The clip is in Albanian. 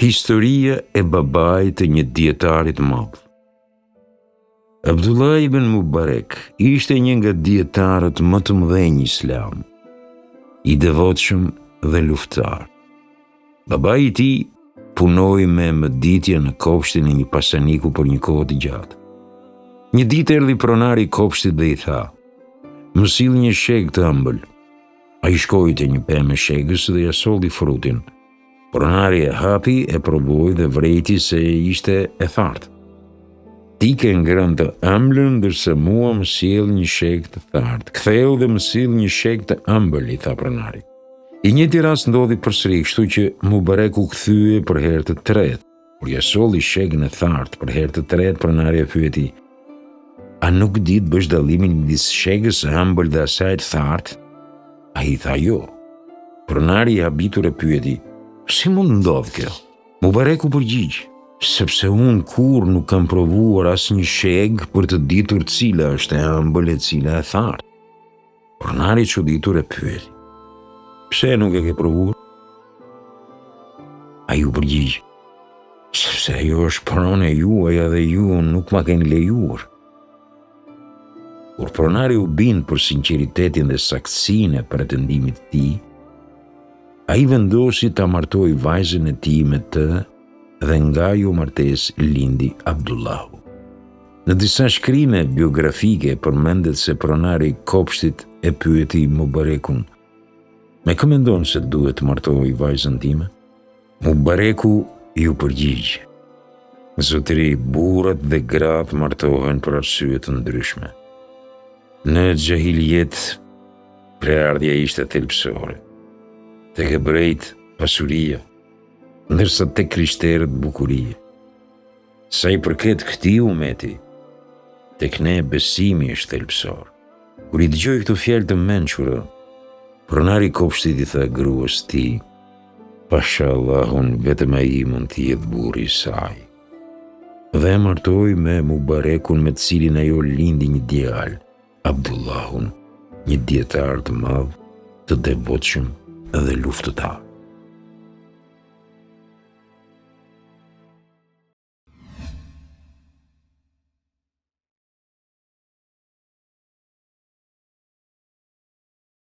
Historia e babait të një dietarit madh. Abdullah ibn Mubarak ishte një nga dietarët më të mëdhenj islam, i devotshëm dhe luftar. Babai i tij punoi me mëditje në kopshtin e një pasaniku për një kohë të gjatë. Një ditë erdhi pronari i kopshtit dhe i tha: "Më sill një sheg të ëmbël." Ai shkoi te një pemë shegës dhe ja solli frutin. Pronari e hapi, e provoi dhe vrejti se ishte e thartë. "Ti ke ngrënë të ëmbëlën, ndërsa mua më sjell një sheg të thartë. Ktheu dhe më sill një sheg të ëmbël," i tha pronari. I njëjti rast ndodhi përsëri, kështu që Mubareku kthye për herë të tretë. Kur ja solli shegën e thartë për herë të tretë, pronari e pyeti: "A nuk di të bësh dallimin midis shegës së ëmbël dhe asaj të thartë?" Ai tha: "Jo." Pronari i habitur e pyeti: "Si mund ndodh kjo?" Mubareku përgjigj: "Sepse unë kur nuk kam provuar asnjë sheg për të ditur cila është e ëmbël e cila e thartë." Pronari i çuditur e pyeti: "Pse nuk e ke provuar?" Ai u përgjigj: "Sepse ajo është pronë e juaj dhe ju nuk ma keni lejuar." Kur pronari u bind për sinqeritetin dhe saktësinë e pretendimit të tij, ai vendosi ta martoi vajzën e tij me të dhe nga ajo martesë lindi Abdullahu. Në disa shkrime biografike përmendet se pronari i kopshtit e pyeti Mubarekun: "Me kë mendon se duhet të martoj vajzën time?" Mubareku ju përgjigj: "Zotëri, burrat dhe gratë martohen për arsye të ndryshme. Në xahiliet preardhja ishte thelbësore, tek hebrejt pasuria, ndërsa tek krishterët bukuria. Sa i përket këtij umeti, tek ne besimi është thelbësor." Kur i dëgjoi këto fjalë të mençura, pronari i kopshtit i tha gruas së tij: "Pasha Allahun, vetëm ai mund të jetë burri i saj." Dhe martoi me Mubarekun, me të cilin ajo lindi një djalë, Abdullahun, një dietar të madh, të devotshëm dhe luftëtar.